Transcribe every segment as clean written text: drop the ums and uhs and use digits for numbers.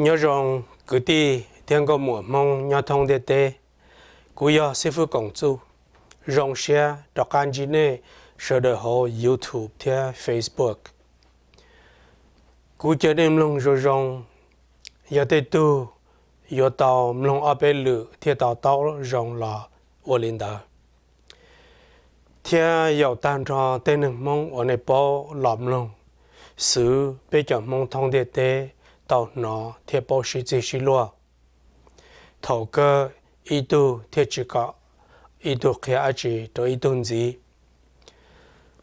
nhớ rằng cứ đi thiên có mùa mong nhớ thông đề tê cú yo sư phụ công chú rong share đọc anh chị nè sở đời hồ YouTube theo Facebook cú chơi đêm lông rồi rong giờ tê tu giờ tàu lông ở bên lửa theo tàu rong là ô linh đó theo giờ tan cho tên mong ở nơi bao lọm lông sự bây giờ mong thông đề tê tàu nó theo bao sĩ chỉ xí lúa thầu cơ ý tu theo chỉ có ý tu kia ở chỉ cho ý tu gì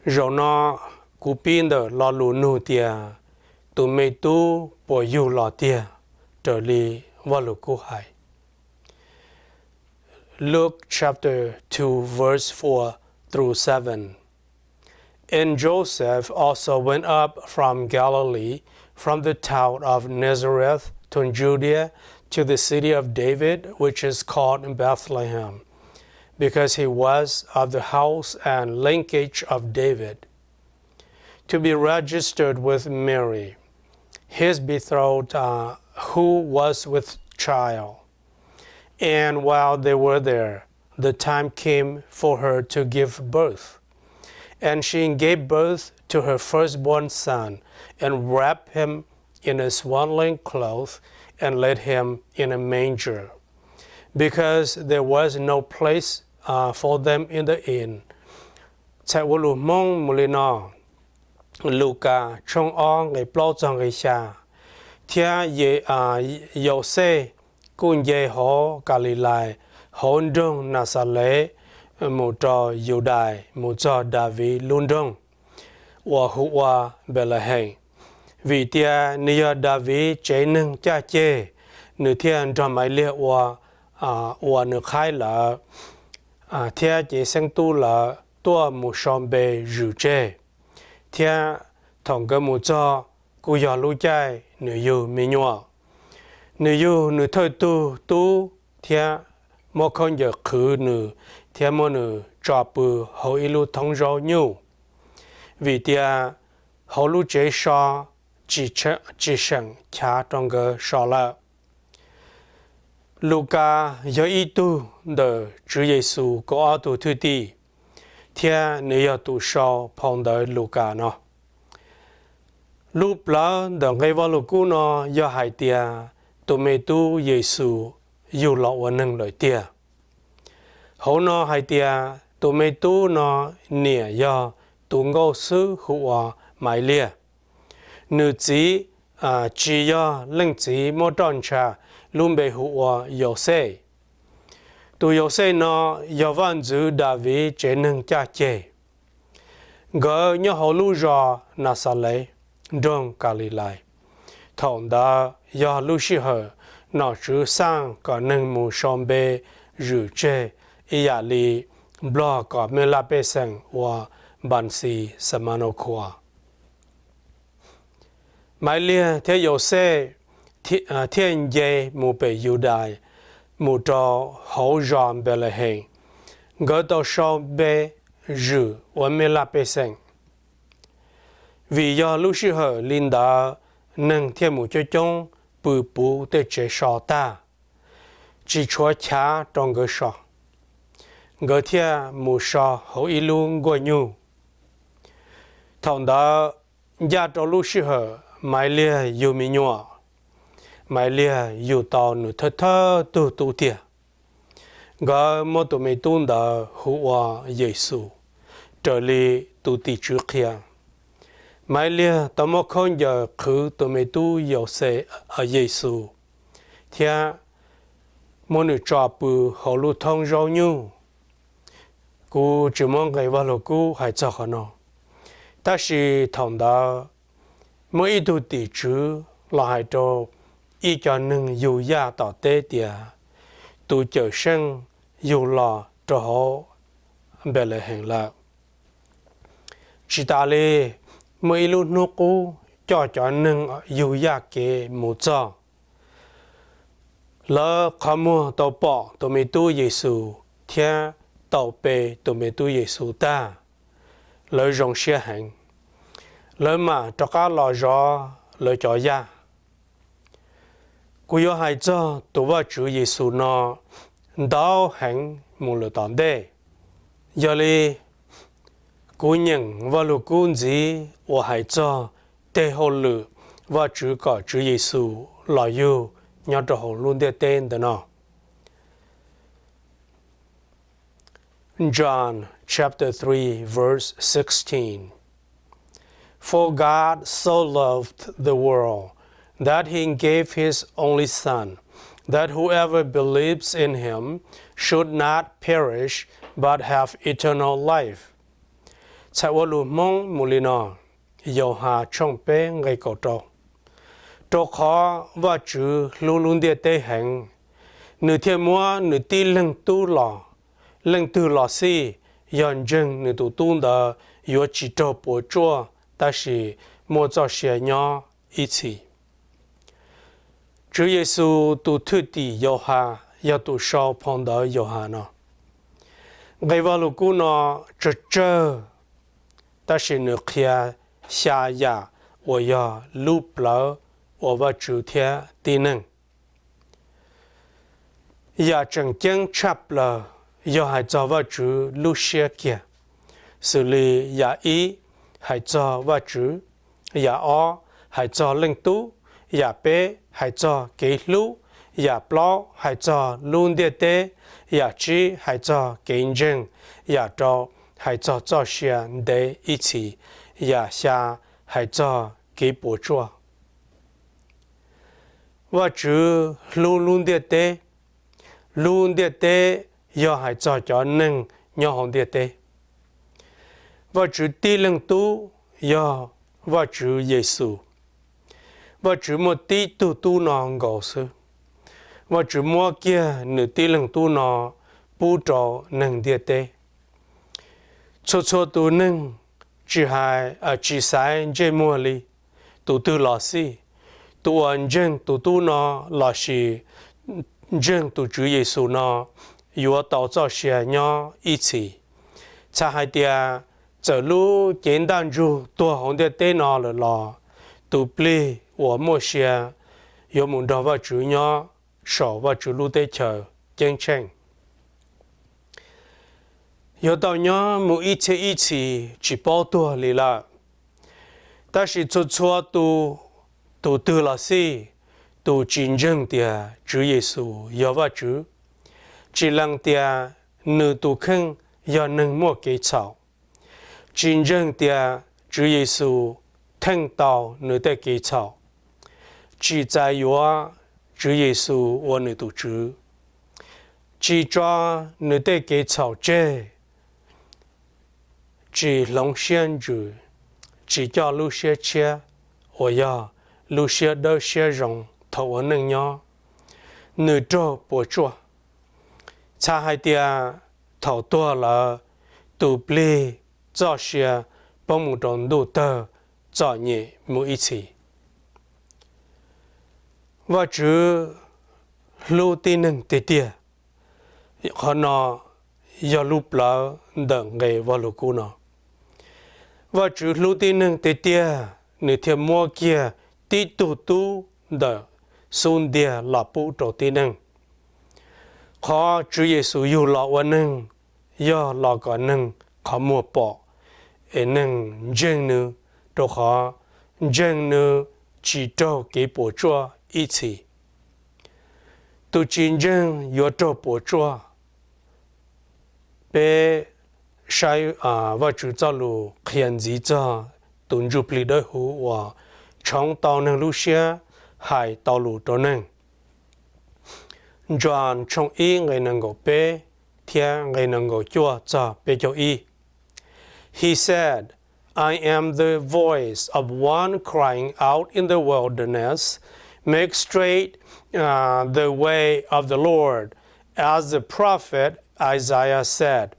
rồi nó cú pin đó lo lù nụ tia tụi mày tu bỏ yêu lo tia trở đi vào lù cú hải Luke chapter 2 verse 4 through 7 And Joseph also went up from Galilee, from the town of Nazareth to Judea, to the city of David, which is called Bethlehem, because he was of the house and lineage of David, to be registered with Mary, his betrothed, who was with child. And while they were there, the time came for her to give birth. And she gave birth to her firstborn son, and wrapped him in a swaddling cloth, and laid him in a manger, because there was no place for them in the inn. Chạy vô lù mong mù lì nọ, Luca trong o ngày plau trong ngày xa, thia dầu xe, cùng dê hó Galilee, hó đông Nazareth, một trò Juda, một trò David luôn đông, và hùa Bethlehem. Vì tia nia David chế nâng cha chê, nữ thiên cho máy liệt và nữ khai là thia chế sinh tu là tua một sòng bề rủ chê. Thia thòng cơ một trò cụ dò lưu chai nữ yêu mê nhọ. Nữ yêu nữ thời tu thia mô không giờ khử nữ thia mô nữ trò bự hậu ý lưu thông rau nhu. Vì tia hậu lưu chế so chỉ sẵn khá trong cái sọ lạ. Luca do ý tu đỡ Chúa Giêsu có ở tù thư tì. Thế nếu tù sọ phong đỡ Luca nó. Lúc đó đỡ ngay vào lục cú nó do hai tia tù mê tu Giêsu dù lọ và nâng lời tia. Hậu nó hai tia tù mê tu nó nịa do tù ngô sư hụa mãi lia. Nữ chỉ chỉ do linh chỉ một tròn trà luôn bị hụa yếu xe. Tụ yếu xe nó do văn dữ David chế nâng cha chê. Gỡ nhớ hậu lưu rõ Nazareth đông Galilee. Thổng đó do lưu sĩ hở nó chứ sang có nâng mù xóm bê rủ chê ý ạ lì blо có mê la bê sẵn và bản sĩ Samano khoa. Mai lia theo yếu xe thiên dê mù bề Juda mù trò hậu rõm Bethlehem gỡ tàu sau bê rủ và mê la bê sẵn. Vì do lúc sĩ hở linh đã nâng thiên mù cho chung bù bù để chế sọ ta chỉ chúa chá trong gỡ sọ gỡ thiên mù sọ hậu ý luôn gọi nhu. Thằng đó gia trò lúc sĩ hở mai lia yêu mi nhọ mai lia yêu tao nụ thơ tu tiệt gỡ một tụi mày tuôn đó hùa Giêsu trở li tu tì trước kia mai lia tao một không giờ khử tụi mày tu yêu sẽ ở Giêsu thia một nụ trò bự hậu lưu thông rau nhu cú chỉ mong ngày vào lục cú hay cho họ nó ta chỉ thằng đó mỗi ít tu tỷ chữ là hai trò ít cho nâng dù gia tỏ tế tiệt tu chờ sinh dù lò cho họ bề lệ hình là chỉ ta lê mỗi lúc nô cú cho nâng dù gia kế một cho lỡ khó mua tàu bỏ tàu mê tu Giêsu theo tàu bê tàu mê tu Giêsu ta lỡ rong xe hành lỡ mà cho cá lò gió lỡ cho ya Cú yo hai cho tu va Chúa Giêsu nó đau hành một lửa tòn đê. Giờ li cú nhận và lũ cún gì và hai cho tê hồ lửa và Chúa có Chúa Giêsu là yêu nhớ cho hồ luôn đê tên đó nó. John chapter 3 verse 16. For God so loved the world that he gave his only Son, that whoever believes in him should not perish but have eternal life. Cha wa lu mong mulino yo ha chong pe ngai ko to. To kho wa chu lu lun de te hang. Nữ thiên mua nữ ti lưng tu lò si yon jeng nữ tu tu da yo chỉ to po chua ta shi mo cho xie nhỏ ý chỉ. Chúa Giêsu tu thứ ti yo ha yo tu sao phong đó yo ha nó. Ngày vào lúc nó chờ ta shi nữ kia xa ya wo ya lu plau wo va chu thia ti neng. Ya chẳng chẳng chắp là do hai cho vợ chú lưu xe kia. Xử lý ya ý hai cho vợ chú, ya o hai cho linh tú, ya bê hai cho kế lũ, ya plau hai cho luôn địa tế, ya chi hai cho kế dân, ya trò hai cho xe để ý chí, ya xa hai cho kế bố chua. Vợ chú luôn địa tế, luôn địa tế do hai cho nâng nhỏ hồng địa tế. Và chú ti lưng tu do và chú Giêsu. Và chú một tí tu nó ngộ sư. Và chú mua kia nữ ti lưng tu nó bù trò nâng địa tế. Cho tu nâng chỉ sai dây mua li. Tu lò si. Tu ẩn dân tu nó lò si. Dân tu chú Giêsu nó yếu tạo cho xe nhỏ ý chí. Cha hai tia trở lũ简单ru tua hồng địa tế nó là lò. Tu pli của mô xe yếu muốn đó vào chú nhỏ sổ vào chú lũ tế chờ chân tranh. Yếu tạo nhỏ mũ ý chí chỉ bao tua lì là. Ta chỉ cho tu tư là si tu chính dân tia chú Giêsu yếu vào chú. Chỉ lăng tia nữ tu khăn do nâng mua kế chào. Chính dân tia Chúa Giêsu thanh tạo nữ tế kế chào. Chỉ在yếu Chúa Giêsu và nữ tu chú. Chỉ cho nữ tế kế chào chê. Chỉ lòng xiên chú. Chỉ cho lưu xe chê. Và ya lưu xe đỡ xe rộng thầu ở nâng nhỏ. Nữ trò bố chua. Cha hai tia thầu tua là tu pli cho xe bông một tròn đủ tờ cho nhẹ mũi ý chí. Và chú lưu tin nâng tế tia. Họ nó do lúc là đợng ngày vào lúc cũ nó. Và chú lưu tin nâng tế tia nữ thiên mua kia tí tu đợng xuân địa là bố trò tin nâng. Khó Chúa Giêsu yêu lọ và nâng, do lọ có nâng, khó mua bỏ. Ê nâng dân nữ, đồ khó, dân nữ chỉ trò kế bố chua ý chí. Tu chính dân yếu trò bố chua. Bê sai và chủ cho lù khiển dĩ cho tuần rụp lý đôi hữu và trong tàu nâng lưu xe, hai tàu lù trò nâng. John trong ý ngày năng ngộ bê, thiên ngày năng ngộ chua cho bê cho ý. He said, I am the voice of one crying out in the wilderness, make straight the way of the Lord, as the prophet Isaiah said.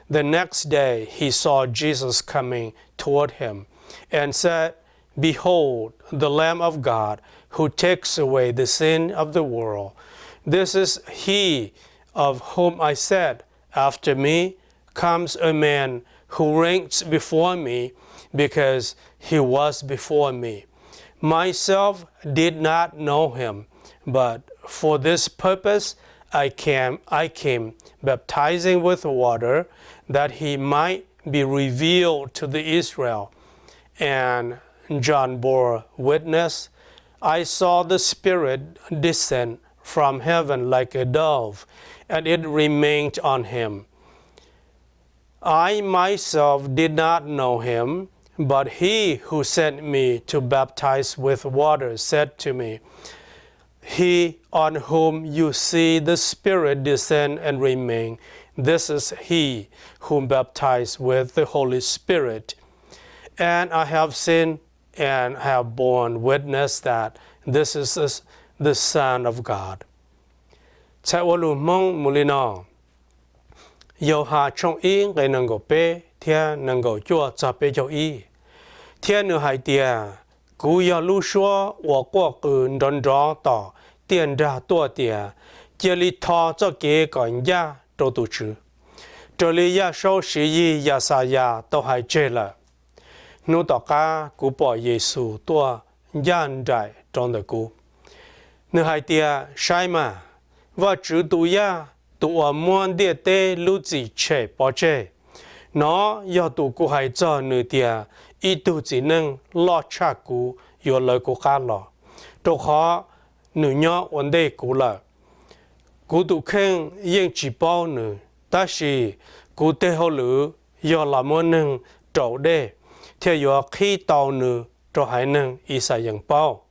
The next day he saw Jesus coming toward him and said, Behold, the Lamb of God, who takes away the sin of the world. This is he of whom I said, After me comes a man who ranks before me, because he was before me. Myself did not know him, But for this purpose, I came baptizing with water, that he might be revealed to the Israel. And John bore witness. I saw the Spirit descend from heaven like a dove, and it remained on him. I myself did not know him, but he who sent me to baptize with water said to me, He on whom you see the Spirit descend and remain, this is he whom baptized with the Holy Spirit. And I have seen and have borne witness that this is the Son of God. Chawalu mong mulino. Yo ha trong y ngay nang go pe, tia nang go chua cha pe cho y. Tia nu hai tia, cú yo lu shua, wo qua cử đón gió tỏ, tiền ra tua tia, chia li thọ cho kế còn ya trâu tu chữ. Trở li ya sâu sĩ y ya sa ya tao hai chê là. Nu tỏ ca cú bỏ Giê-xu tua yan đại trong đời cú. Nu hai tia sai mà, và chữ tu ya, tu ở muôn địa tê lưu chỉ chê bỏ chê. Nó do tu cú hai cho nữ tia, ý tu chỉ nâng lo cha cú, yo lời cú khá lo. Trâu khó, nữ nhỏ ổn đề cú là. Cú tu khen yên chỉ bao nữ, ta sĩ cú tê hô lử, yo là mô nâng trâu đê, theo yo khi tàu nữ, trâu hai nâng ý xa yên bao.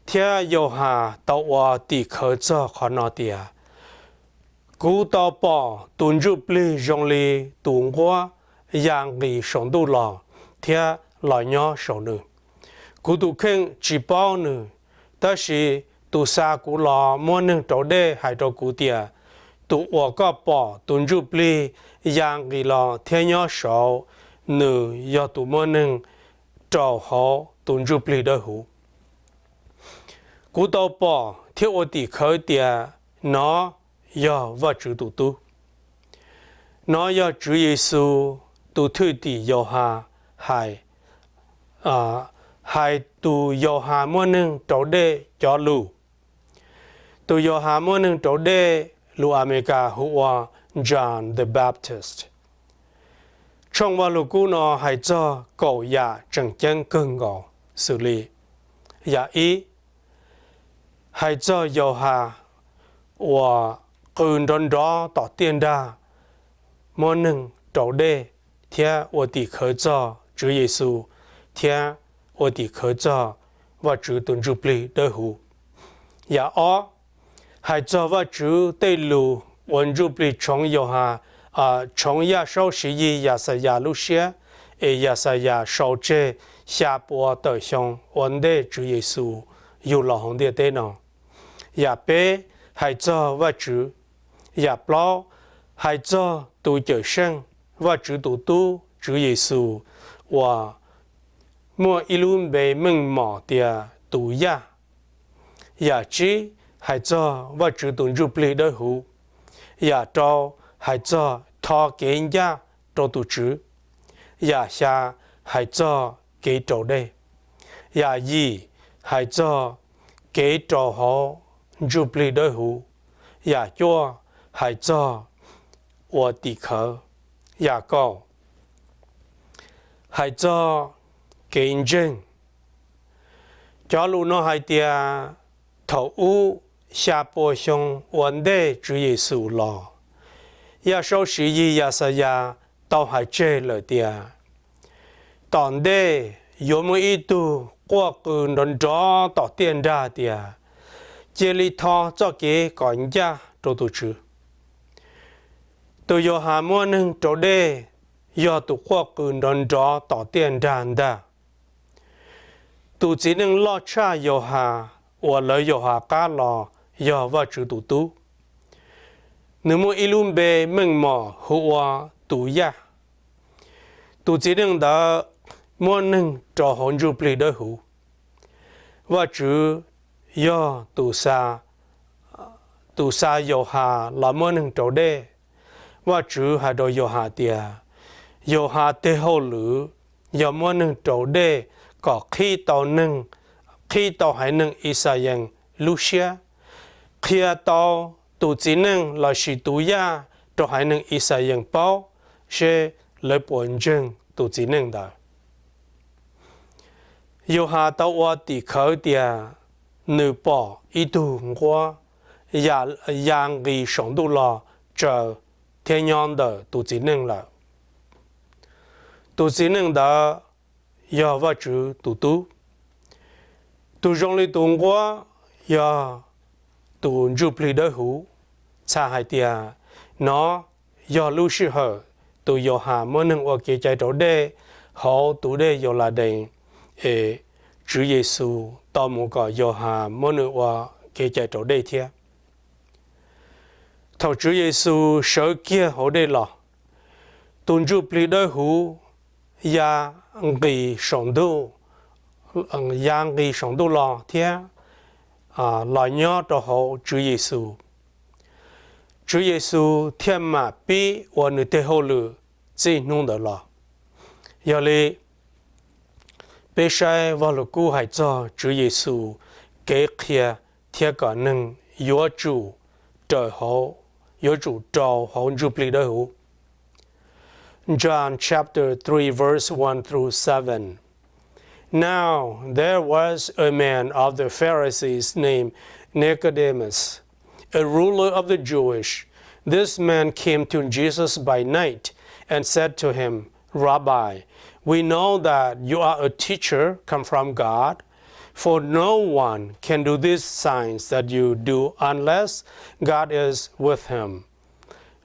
Theo yo hà tàu hòa tì khởi cho khó nọ tìa. Cú tàu bỏ tuần rụp lì rong lì tuần qua, yang lì sống tu lò, theo lò nhỏ sống nữ. Cú tu khen chỉ bao nữ, ta sĩ tu xa cú lò mô nâng trâu đê hai trâu cú tìa. Tu hòa có bỏ tuần rụp lì yang lì lò theo nhỏ sống nữ do tu mô nâng trâu hó tuần rụp lì đôi hữu. Cú tàu bỏ theo ô tì khởi tìa nó do vật chữ tu tu. Nó do chữ Giê-xu tu thư tì yo hà hai tu yo hà mô nâng trâu đê cho lù. Tu yo hà mô nâng trâu đê lù America hùa John the Baptist. Trong vào lù cú nó hay cho cậu ya chẳng chân cưng ngộ xử lý. Ya ý hay cho yo hà và cơn đón đó tỏ tiền đa mô nâng trâu đê theo ô tì khởi cho chữ Giê-xu theo ô tì khởi cho và chữ tuần rụp lì đôi hữu. Ya ó hay cho và chữ tê lù ổn rụp lì trong yo hà trong ya sâu sĩ y ya sa ya lu xia ya sa ya sâu chê xa bùa tờ xong ổn đê chữ Giê-xu yu lò hồng địa tê nọ. Ya bê hay cho và chữ ya plo hay cho tu trở sinh và chữ tu chữ Giê-xu và mua ilum bề mừng mỏ tia tu ya chi hay cho và chữ tuần rụp lì đôi hữu ya trâu hay cho thọ kế ya trâu tu chữ ya xa hay cho kế trâu đây ya yi hay cho kế trâu hó rụp lì đôi hữu ya chua hay cho我地壳雅高hay cho kiến dân cho lúc nó hay tia thầu u xa bộ xong vấn đề chủ yếu sự lò ya sâu sĩ y ya sa ya tao hay chê lời tia tòn đê yếu mô ý tu qua cư nôn gió tỏ tiền ra tia chế lý thọ cho kế còn ya trô tu chữ. Tu yo hà mô nâng trâu đê do tu qua cư nôn gió tỏ tiền ra đa. Tu chỉ nâng lo cha yo hà và lời yo hà cá lò do và chữ tu tu. Nếu mô ilum bê mừng mò hùa tu ya. Tu chỉ nâng đã mô nâng trò hồn rụp lì đôi hữu. Và chữ yo tu sa yo hà là mô nâng trâu đê. Và chữ hà đồ yo hà tia. Yo hà tê hô lử. Yo mô nâng trâu đê có khi tàu hai nâng ý xa yên Lucia kia tao tu chỉ năng là sự tu ya cho hai năng Isaiah bao sẽ lấy bốn chân tu chỉ năng đó yêu hà tao qua tỷ khởi địa nữ bỏ ít tu qua yang ghi sống tu lo chờ thiên nhân đó tu chỉ năng là tu chỉ năng đó yêu vật chủ tu trong lý tu qua yêu tu chụp lý đó hữu cha hai tia nó yêu lưu sĩ hở tu yêu hà mỗi năng ở cái trái đó đây họ tu đây yêu là đây Chúa Giêsu tao muốn có yêu hà mỗi năng ở cái trái đó đây thế thầu Chúa Giêsu sợ kia họ đây là tu chụp lý đó hữu ya người sống tu yang người sống tu lo thế lời nhớ cho họ Chúa Giêsu Chúa Giêsu thiên mà bi và nữ tế hậu lử chỉ nung đó lo giờ li bây giờ vào lúc cũ hãy cho Chúa Giêsu kế kia thiên cả nâng yếu chủ trời họ yếu chủ trâu họ chụp lý đó hữu John chapter 3 verse 1 through 7 Now there was a man of the Pharisees named Nicodemus, a ruler of the Jewish. This man came to Jesus by night and said to him, Rabbi, we know that you are a teacher come from God, for no one can do these signs that you do unless God is with him.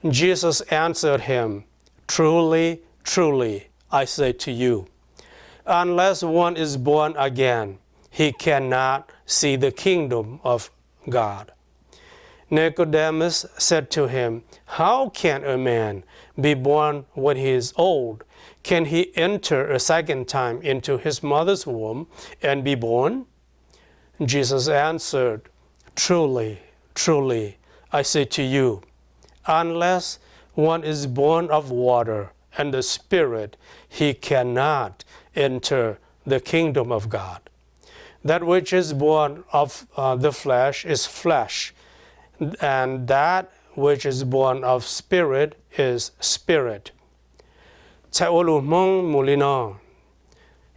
Jesus answered him, Truly, truly, I say to you, unless one is born again, he cannot see the kingdom of God. Nicodemus said to him, How can a man be born when he is old? Can he enter a second time into his mother's womb and be born? Jesus answered, Truly, truly, I say to you, unless one is born of water and the Spirit, he cannot enter the kingdom of God. That which is born of the flesh is flesh, and that which is born of spirit is spirit. Cha olu mong mulino,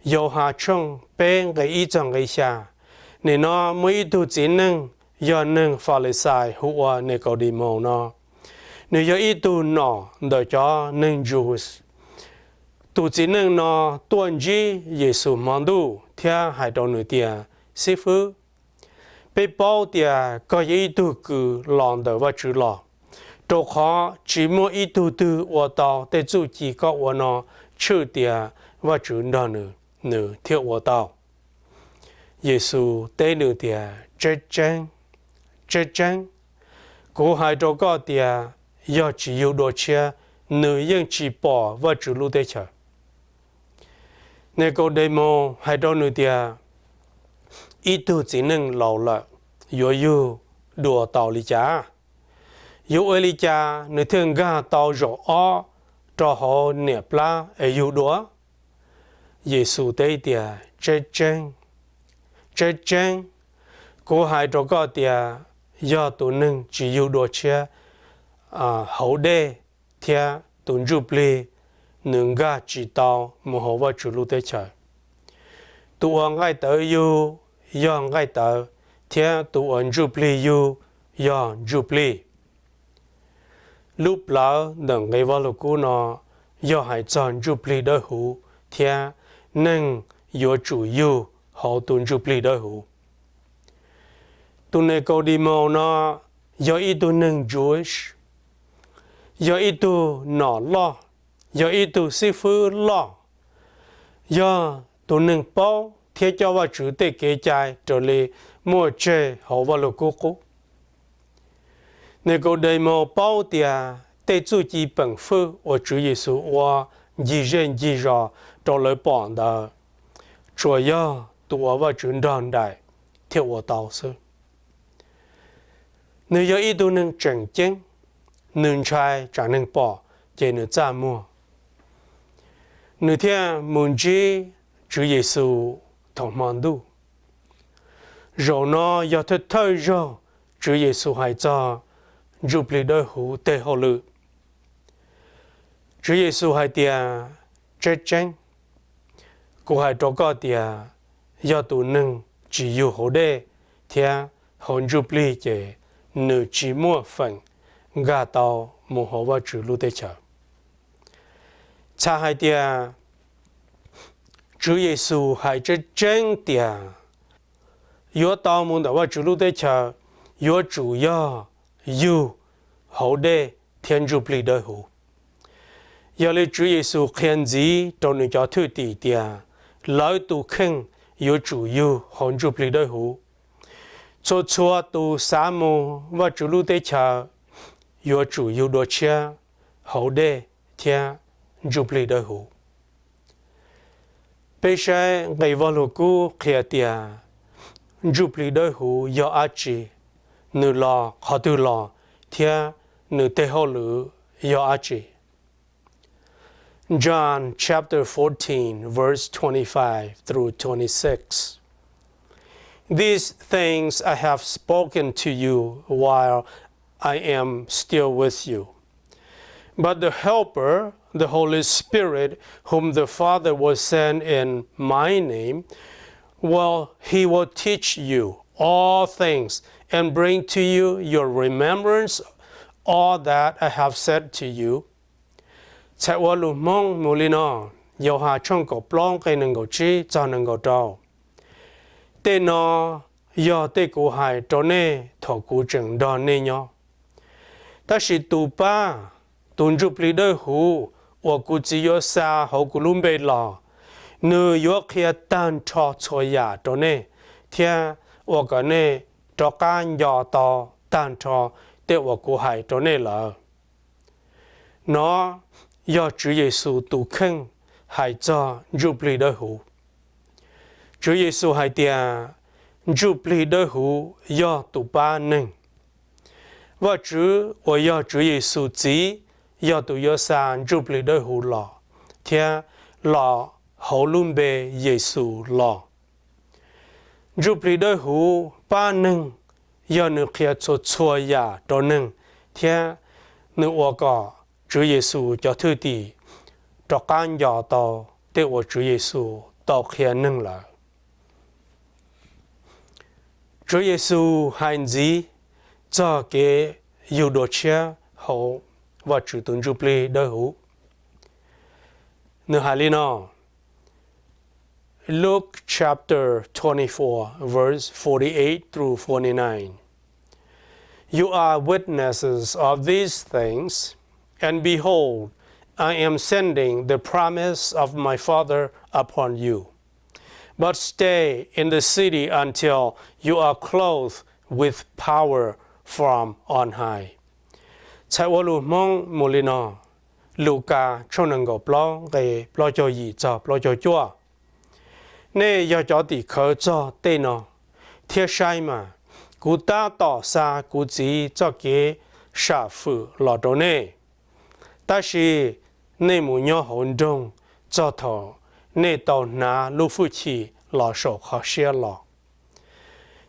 yo ha chung pe ngai I chang ngai xa, ni no mui tu chỉ nâng yo nâng Pharisai hua Nicodemo no, ni yo I tu no đợi cho nâng Jews. Tu chỉ nâng nó tuân chí Giêsu mong đủ theo hai đầu nữ tia sư phụ bị bao tia có ý tu cử lòng đời và chữ lọ đồ khó chỉ mua ý tu từ ở tàu để chủ chỉ có ở nó chữ tia và chữ đó nữ theo ở tàu Giêsu tế nữ tia chết chăng cố hai đầu có tia do chỉ yêu đồ chia nữ yên chỉ bỏ và chữ lưu tế chờ Nicodemo hai đôi nữ tia ít tu chỉ nâng lâu lợi yếu đùa tàu lý cha yếu lý cha nữ thường gà tàu rõ ó cho họ nẹp la yếu đùa Giêsu tế tia chết chăng cô hai đôi có tia do tu nâng chỉ yếu đùa chia hậu đê thia tu chụp li nương ga chỉ tao một hồ và chủ lưu tế trời tụ ông ngay tới yêu do ngay tới thế tụ ông chụp li yêu do chụp li lúc lỡ đừng ngay vào lúc cũ nó do hãy chọn chụp li đỡ hữu thế nên do chủ yêu họ tuân chụp li đỡ hữu tụ này câu đi màu nó do ít tu nâng Jewish do ít tu nọ lo do ít tu sư phụ lo do tu nâng bao thiết cho vào chủ tịch kế trái trở lại mua chơi hậu vào lục cũ nếu có đầy màu bao tia để chủ chỉ bằng phu ở chủ Giêsu và dị dân dị rõ trở lại bọn đó chủ yếu tu vào chuẩn đòn đại theo ở tàu sư nếu do ít tu nâng chân chính nâng trai chẳng nâng bỏ chỉ nâng trả mua nữ thiên muốn chi Chúa Giêsu thông mong đủ rồi nó do thức thời rồi Chúa Giêsu hãy cho giúp lý đôi hữu tê hồ lự Chúa Giêsu hãy tia chết chanh cô hãy trò có tia do tụ nâng chỉ dù hỗ đê thia hồn giúp lý chế nữ chỉ mua phần gà tàu mù hỗ vào chủ lưu tê chờ cha hãy tia Chúa Giêsu hãy chết chanh tia yếu tàu mù vào chủ lưu tê chờ yếu chủ yếu yêu hậu đê thiên giúp lý đôi hữu giờ lấy Chúa Giêsu khen gì trong những cho thứ tỷ tia lời tu khen yếu chủ yếu hậu giúp lý đôi hữu cho chúa tu sa mù và chủ lưu tế chờ yếu chủ yếu đồ chia hậu đê thiên giúp lý đôi hữu bây giờ ngày vào lục cũ kia tia giúp lý đôi hữu yếu ác chỉ nữ lo khó tu lo thiên nữ tế hậu lử yếu ác chỉ John chapter 14 verse 25 through 26 These things I have spoken to you while I am still with you. But the Helper, the Holy Spirit, whom the Father will send in my name, He will teach you all things and bring to you your remembrance all that I have said to you. Chạy qua lù mong mù lì nọ, dầu hà trong cổ plong cây nâng cổ chi cho nâng cổ trâu. Tê nó, do tê cổ hài trò nê, thọ cổ trừng đo nê nhó. Ta sĩ tù ba, tùn rụp lý đôi hú, và cổ chỉ yếu xa hậu cổ lùm bê lò. Nữ yếu khía tàn cho choi ya trò nê, thia, và cả nê, trò can dò tò, tàn cho, tê và cổ hài trò nê lờ. Nó, do Chúa Giêsu tu khen hãy cho giúp lý đôi hữu Chúa Giêsu hãy tia giúp lý đôi hữu do tu ba nâng và Chúa và do Chúa Giêsu chỉ do tu yếu sang giúp lý đôi hữu lọ thia lọ hậu luôn bề Giêsu lọ giúp lý đôi hữu ba nâng do nữ kia cho chua ya đó nâng thia nữ ổ cỏ Chúa Giêsu cho thứ tỷ cho can dò tàu để của Chúa Giêsu tàu kia nâng lại Chúa Giêsu hành gì cho cái yêu đồ chia hậu và chủ tuần giúp lý đôi hữu nơi hai lý nó Luke chapter 24 verse 48 through 49 You are witnesses of these things And behold, I am sending the promise of my Father upon you. But stay in the city until you are clothed with power from on high. Chạy qua lù mong mù lì nọ, lù ca cho nâng gò pló gây pló cho gì cho pló cho chua. Nê do cho tỷ khởi cho tê nọ, thiết sai mà, cú ta tỏ xa cú chỉ cho kế xả phụ lọ trô nê. Ta sĩ nê mù nhó hồn đông cho thọ nê tàu ná lưu phụ chỉ lọ sổ khó xế lọ.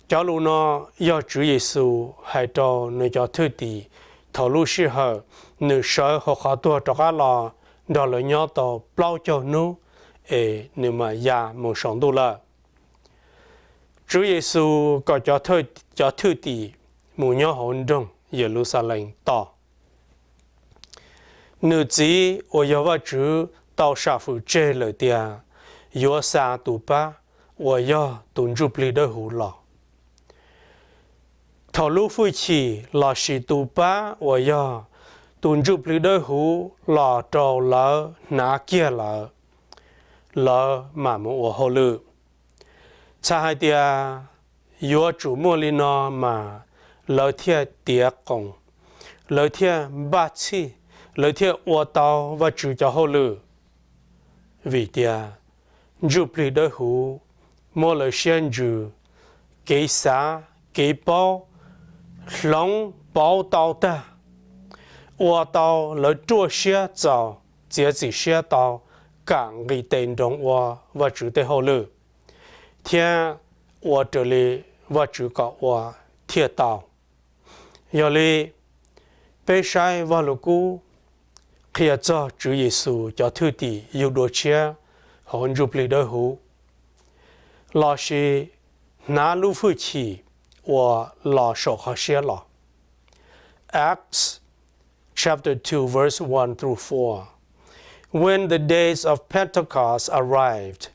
Cho lù nó do Chúa Giêsu hãy cho nơi cho thư tỷ thọ lưu sĩ hờ nữ sở hồ khó tua cho các lọ đó là nhó tàu bao cho nụ nếu mà già một sống tu lợ. Chúa Giêsu có cho thư tỷ mù nhó hồn đông Jerusalem tỏ. Nữ chỉ ở yếu vật chủ tàu xã phụ chế lời tia, yếu xa tù ba, ở yếu tùn giúp lý đôi hữu lọ. Thảo lưu phụ chỉ là sĩ tù ba, ở yếu tùn giúp lý đôi hữu lọ trầu lỡ ná kia lỡ mà mũ ở hồ lự. Cha hai tia, yếu chủ mua lý nó mà lỡ thiệt tía cổng, lỡ thiệt ba chi, lời thiệt ua tàu và chủ cho hậu lử. Vì tia, giúp lý đôi hữu, mô lời xuyên dù, kế xá, kế bao, lòng bao tàu ta. Ua tàu lời chua xế cháu, chế chỉ xế tàu, cảng ghi tên trong ua và chủ tế hậu lử. Thiên ua trở lý và chủ có và thiệt tạo giờ li bây sai và lục cú khi cho Chúa Giêsu cho thứ tỷ yêu đồ chia hồn giúp lý đôi hú là sự nã lưu phu chỉ và là sổ khó xia là Acts chapter 2 verse 1 through 4. When the days of Pentecost arrived,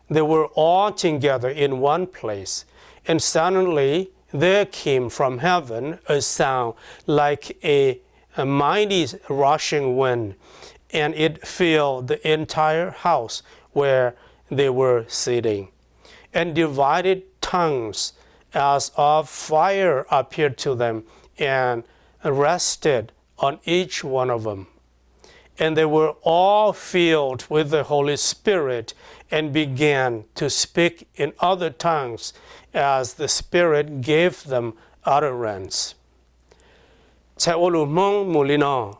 they were all together in one place, and suddenly there came from heaven a sound like a mighty rushing wind, and it filled the entire house where they were sitting. And divided tongues as of fire appeared to them and rested on each one of them. And they were all filled with the Holy Spirit and began to speak in other tongues as the Spirit gave them utterance. Cha olu mong mulino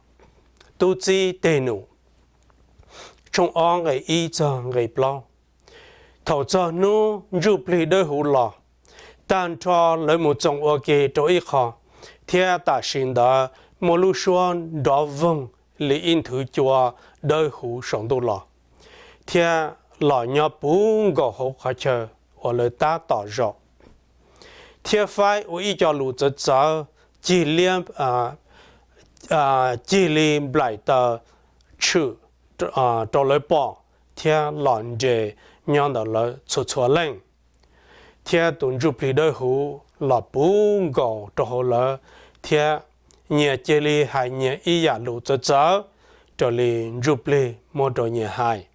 tu chi tenu trong on ngày y cho ngày plo thầu cho nu giúp lý đôi hữu lò tan cho lấy một trong ô kê cho ý khó theo ta xin đó một lưu xuân đó vâng lý in thứ chùa đôi hữu sống tu lò theo lò nhỏ bún gõ hữu khó chờ ở lời ta tỏ rõ theo phải ở ý cho lũ chất trở chỉ liêm lại tờ chữ cho lời bỏ theo lòn dễ nhon đó là chua lên theo tuần chụp lý đôi hữu là bún gõ cho hữu là theo nhà chế lý hay nhà ý giả lũ chất trở cho lý chụp lý một đồ nhà hai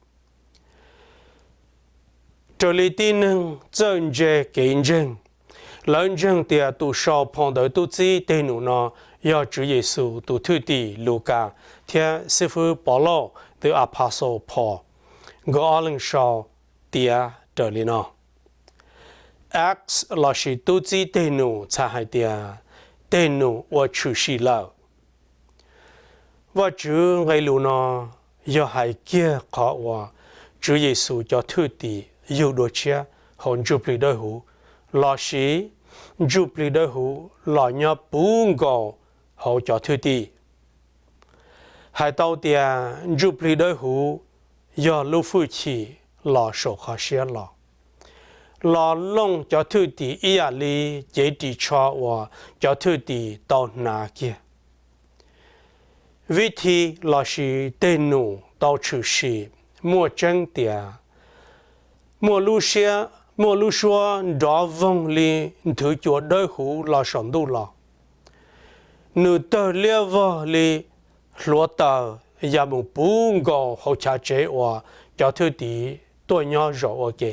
cho lý tin nâng chân dễ kiến dân lớn dân tiệt tu sau phong đời tu chi tên nụ nó do Chúa Giêsu tu thứ tỷ Luca theo sư phụ Paulo the Apostle Paul gọi lên sau tiệt trở lên nó Acts là sự tu chi tên nụ cha hai tiệt tên nụ và chủ sĩ lão và Chúa ngày lũ nó do hai kia khó và Chúa Giêsu cho thứ tỷ yêu đồ chia hồn chụp lý đôi hữu là sĩ giúp lý đôi hữu là nhớ bún gò hậu cho thư tỷ hai tàu tiền giúp lý đôi hữu do lưu phu chỉ là sổ khó xia là lông cho thư tỷ ý à lý chế trị cho và cho thư tỷ tàu nà kia vì thì là sĩ tên nụ tàu trừ sĩ mua chân tiền mua lưu xia một lúc xưa đó vong li thứ chúa đôi hữu là sống đủ là nửa tờ lia vợ li lúa tờ nhà một bún gò hậu trả chế và cho thứ tí tôi nhỏ rõ ok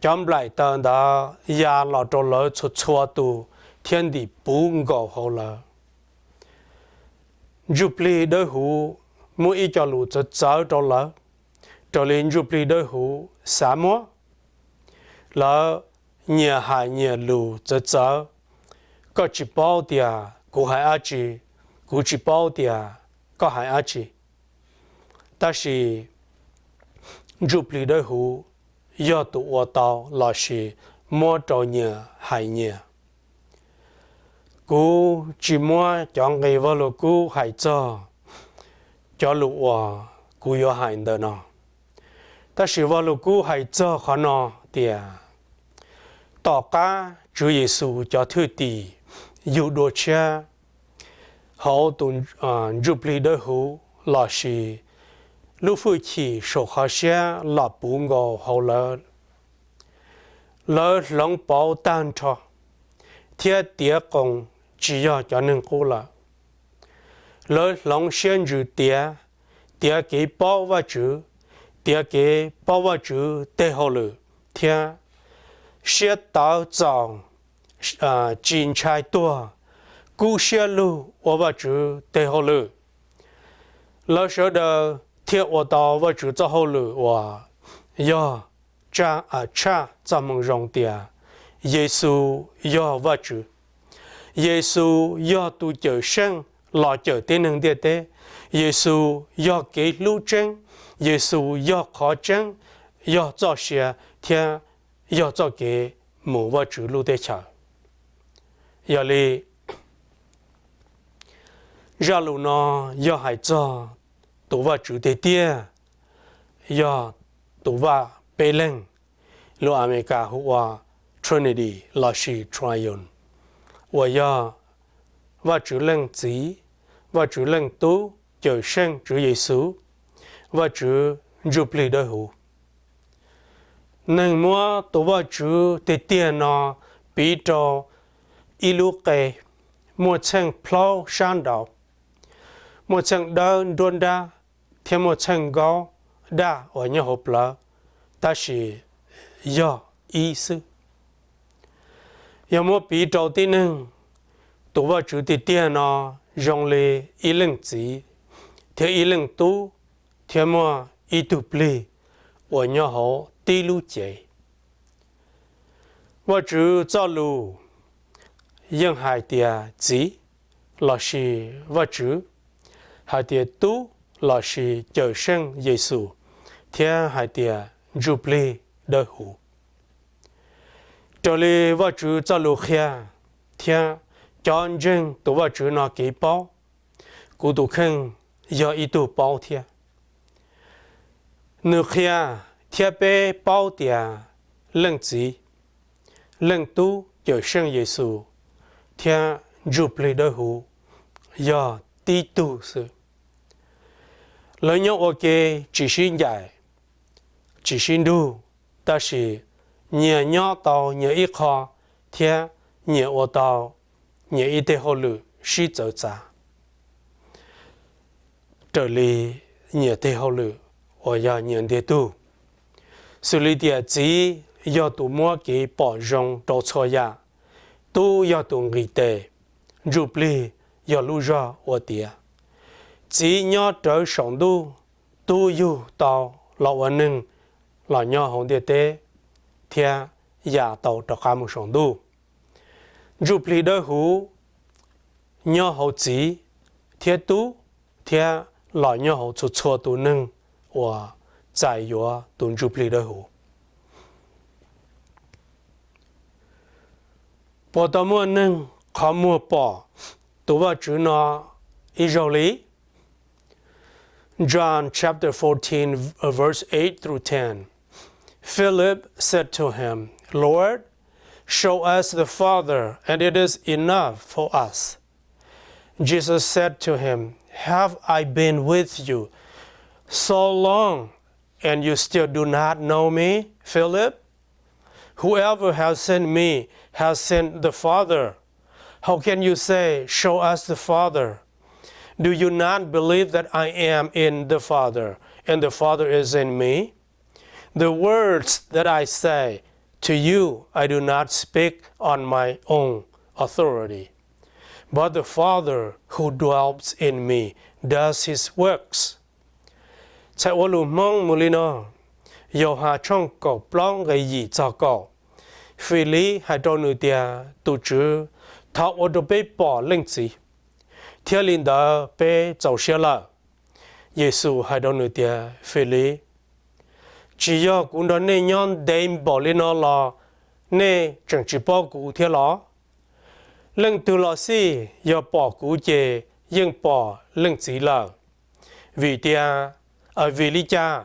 chấm lại tờ đó nhà là cho lỡ chua tu thiên địa bún gò hậu là giúp li đôi hữu mỗi ý cho lũ cho cho lỡ cho lên giúp li đôi hữu xã múa là nhà hải nhà lù cho có chỉ bao tiền của hải á chỉ của chỉ bao tiền có hải á chỉ ta chỉ giúp lý đôi hữu do tụ ở tàu là chỉ mua cho nhà hải nhà cú chỉ mua chọn ngày vào lù cú hải cho lù ở cú yo hải đó nó ta chỉ vào lù cú hải cho khó nó tiền tỏ cả Chúa Giêsu cho thứ tỷ yêu đồ cha hậu tuần giúp lý đôi hữu là sĩ lưu phu chỉ sổ khó xia là bún gò hậu lỡ lòng bảo tan cho thiết tía công chỉ cho nên cô là lòng xuyên dự tía cái bảo và chữ cái bảo và chữ tê hậu lỡ thiết sẽ tạo rằng chính trái tua cú sẽ lu ở vào chữ tê hậu lử lỡ sợ đờ thiết ở đó vào chữ cho hậu lử và do cha cho mong rong tia Giêsu do vào chữ Giêsu do tu chờ sinh lo chờ tên năng địa tế Giêsu do cái lưu tranh Giêsu do khó tranh do cho xe thiên do cho cái mù và chữ lưu tế chờ giờ li giờ lù nó giờ hải cho tụ và chữ tế tia giờ tụ và bê lên lu America hùa Trinity là sĩ triune và giờ và chữ lên chỉ và chữ lên tu chờ sinh chữ Giêsu và chữ Jubilee đời hữu nên mua tụ và chữ tế tia nó bị cho ilu kê mua chân plow san đảo mua chân đơn đôn đa thêm một chân gạo đa ở nhà hộp lỡ ta chỉ do ý sư giờ mua bị đầu tiên nâng tụ vào chủ tịch tiền nó dùng lệ ý lệnh chỉ theo ý lệnh tu theo mua ý tu plei ở nhà họ tì lu chế và chủ cho lu nhưng hai tia chỉ là sự và chủ hai tia tu là sự chờ sinh Giêsu theo hai tia Jubilee đời hữu trở lại và chủ cho lu kia theo chọn dân tụ và chủ nó kỹ bao cụ tụ khen do ý tụ bao theo nước kia theo bé bao tia lệnh chỉ lệnh tu chờ sinh Giêsu theo Jubilee đời hữu do tí tu sự lời nhớ ok chỉ xin dạy chỉ xin đủ ta chỉ nhờ nhỏ tàu nhờ ít khó theo nhờ ô tàu nhờ ít thế hồ lử sĩ trở trả trở lý nhờ thế hồ lử ở nhà nhờ thế tu xử lý địa chỉ do tụ mua cái bỏ rong đồ cho ya tu do tụ nghỉ tệ Jubilee do lưu ra ở địa chỉ nhớ trở sống tu yêu tàu lão anh nâng là nhớ hồng địa tế theo nhà tàu trở khám sống tu Jubilee đời hữu nhớ hậu chỉ theo tu theo là nhớ hậu cho cho tu nâng và giải yếu tu Jubilee đời hữu bỏ tàu mua nâng khó mua bỏ tu vào chữ nó Israeli John chapter 14 verse 8 through 10 Philip said to him, Lord, show us the Father, and it is enough for us. Jesus said to him, Have I been with you so long, and you still do not know me, Philip? Whoever has seen me has seen the Father. How can you say, Show us the Father? Do you not believe that I am in the Father, and the Father is in me? The words that I say to you, I do not speak on my own authority, but the Father who dwells in me does his works. Chạy ô lù mong mù lì nò, dầu hà trong cổ plong gây gì cho cổ. Phi lý hai trò nữ tìa tù chữ thọ ô đồ bê bỏ linh chỉ. Theo linh đó bê dầu xe lợ. Giê-xu hai trò nữ tìa phi lý. Chỉ do cũng đó nên nhon đêm bỏ lên nó là nên chẳng chỉ bỏ cụ theo nó. Lần từ lọ xí do bỏ cụ chê nhưng bỏ lần chỉ lợ. Vì tia ở vì lý cha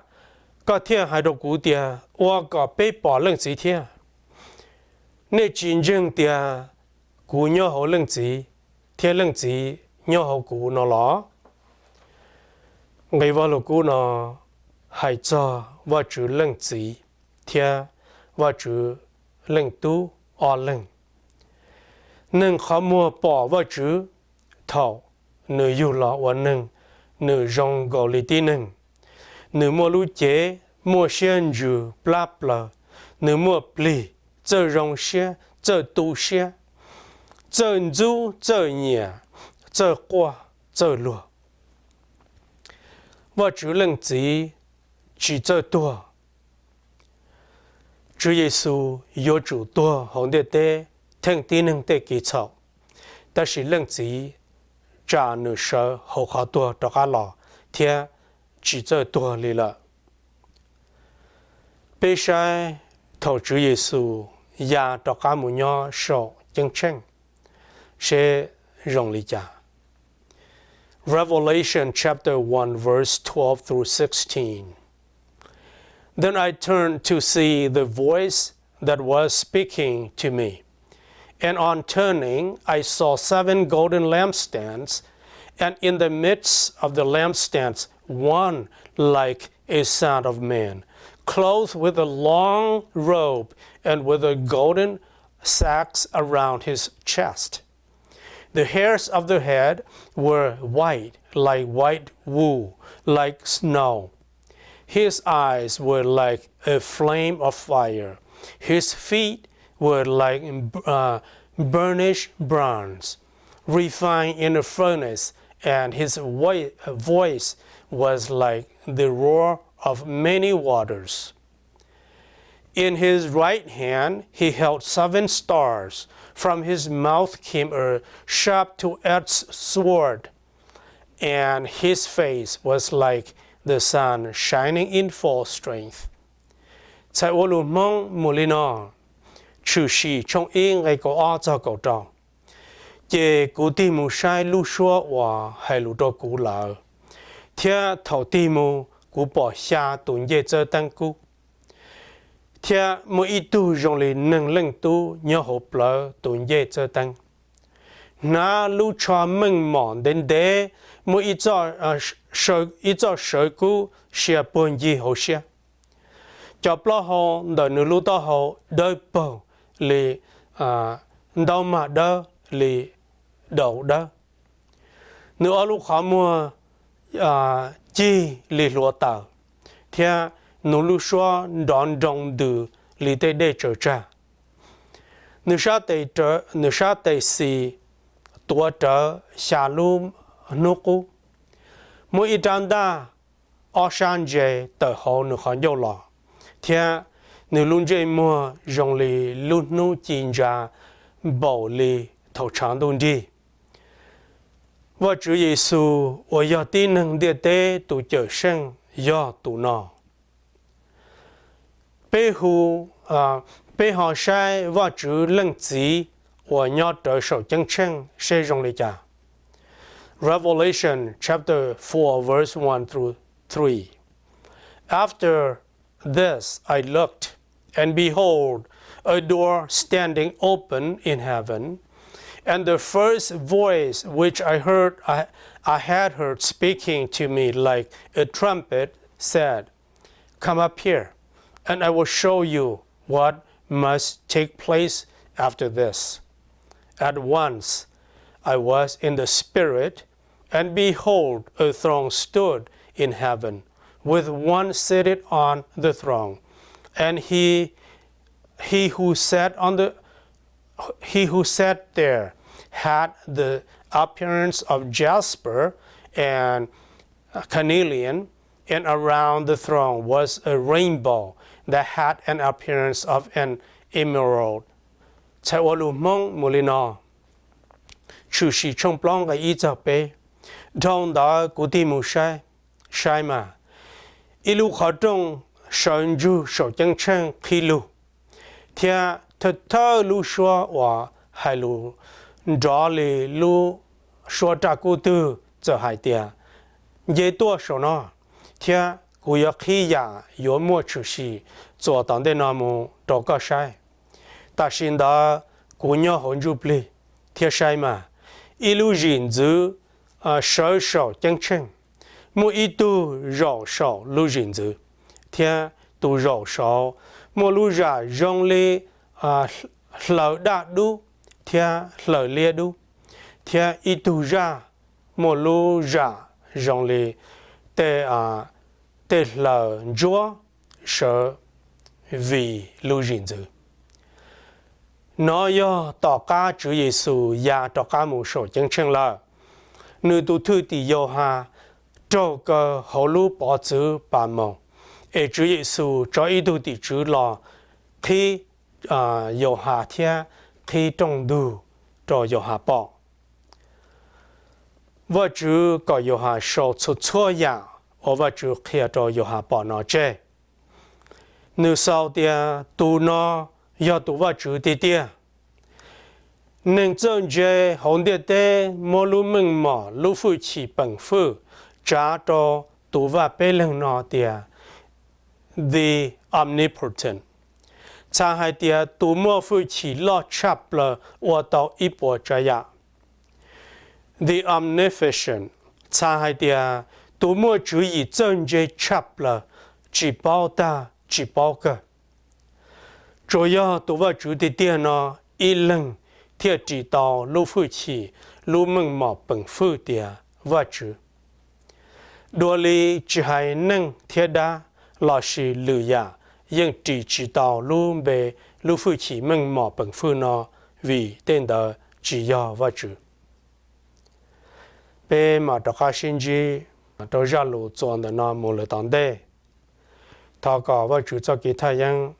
có thiên hai đồ cụ tia hoặc có bế bỏ lần chỉ thiên. Nên chính dân tia cụ nhớ hậu lần chỉ thiên lần chỉ nhớ hậu cụ nó lọ. Ngày vào lục cụ nó hãy cho và chữ lệnh chỉ theo và chữ lệnh tu ở lệnh nên khó mua bỏ và chữ thầu nữ yêu lọ và nâng nữ rong gò lý tí nâng nữ mua lũ chế mua xuyên dù bla bla nữ mua pli chờ rong xe chờ tu xe chờ du chờ nhẹ chờ qua chờ lùa và chữ lệnh chỉ chờ tua. Chúa Giêsu yêu chủ tua hồng địa tế thành tín hồng tế kỳ trọng. Ta chỉ lệnh chỉ trả nữ sở hậu khó tua cho cả lọ theo chỉ chờ tua lì lợ. Bê sai thầu Chúa Giêsu ya to cá mù nho sổ chân chân sẽ rong lý cha. Revelation chapter 1 verse 12 through 16. Then I turned to see the voice that was speaking to me. And on turning, I saw 7 golden lampstands, and in the midst of the lampstands, one like a son of man, clothed with a long robe and with a golden sacks around his chest. The hairs of the head were white, like white wool, like snow. His eyes were like a flame of fire. His feet were like burnished bronze, refined in a furnace, and his voice was like the roar of many waters. In his right hand he held 7 stars. From his mouth came a sharp two-edged sword, and his face was like the sun shining in full strength. Tại ô lù mong mù lì nọ, chư sĩ trong yên ngày có ó cho cầu trọng. Chê cú tì mù sai lưu xua và hay lưu đô cú lỡ. Thia thầu tì mù cú bỏ xa tùn dê chơ tăng cú. Thia mù y tu dòng lì nâng lưng tu nhớ hộp lỡ tùn dê chơ tăng. Ná lưu cho mừng mòn đến đế mù y cho sở cú xìa buồn dì hổ xìa. Cho plо hồ đợi nữ lưu to hồ đợi bầu lì đau mà đơ lì đậu đơ. Nữ ở lúc khó mua chi lì lúa tờ. Thia nữ lưu xóa đón rộng đừ lì tê đê trở trả. Nữ xa tê xì tùa trở xa lưu nô cú. Mỗi ít trang đa ở sang dê tờ hồ nữ khó dâu lọ. Thia nữ luôn dê mua rong lì luôn nô chín ra bảo lì thầu tráng đồn đi. Và Chúa Giêsu ở giờ tin nâng địa tế tụ trở sinh do tụ nọ. Bê họ sai và Chúa lưng chí ở nhỏ trở sầu chân chân sẽ rong lì cha. Revelation chapter 4 verse 1 through 3. After this I looked, and behold, a door standing open in heaven, and the first voice which I had heard speaking to me like a trumpet said, "Come up here, and I will show you what must take place after this." At once I was in the Spirit, and behold, a throne stood in heaven, with one seated on the throne, and he who sat there had the appearance of jasper and carnelian, and around the throne was a rainbow that had an appearance of an emerald. Tại ô lù mong mù lì nọ, chư sĩ trong plong gà y chọc bê, trong đó cú tì mù sai mà. Y lù khó trong sơn du sổ chân chân khi lù. Thia thật thơ lù xua và hai lù rõ lì lù xua trả cú tư trở hai tìa. Dễ tua sổ nó. Thia cú yá khi ya yó mua chư sĩ cho tán đê nà mù trò có sai. Ta xin đó cú nhớ hồn rụp lì. Thia sai mà. Y lù rình dư sở sổ chân chân. Mù y tu rổ sổ lù rình dư. Thia tu rổ sổ mù lù ra rong lì lỡ đạ đu. Thia lỡ lia đu. Thia y tu ra mù lù ra rong lì tê lỡ chúa sở vì lù rình dư. Nó yo tỏ ca Chúa Giêsu ya tỏ ca mù sổ chân chân lỡ. Nữ tu thư tì yo ha trâu cơ hổ lũ bỏ chữ bà mông. Ê Chúa Giêsu cho ý tu tì chữ lò khi yo ha thia khi trong đu cho yo ha bỏ. Và Chúa có yo ha sổ chút chua ya và Chúa khía cho yo ha bỏ nó chê. Nữ sau tia tu nó 要读我主的点，能正确红的的莫路门嘛，路夫起本夫，查到读我贝冷那的 the omnipotent， 查海的读莫夫起落差了，我到一波这样 the omnificent， 查海的读莫主以正确差了，只包大只包个。主要读我主的点呢，一冷贴知道路夫起路门毛本夫的我主，多里只还能贴的老师路亚，应只知道路被路夫起门毛本夫呢，为等到只要我主，被马达卡先知到日路做的那摩勒当的，他讲我主做给他样。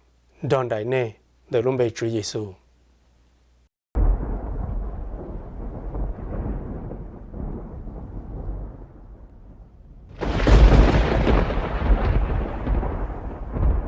当代呢，的龙被主耶稣。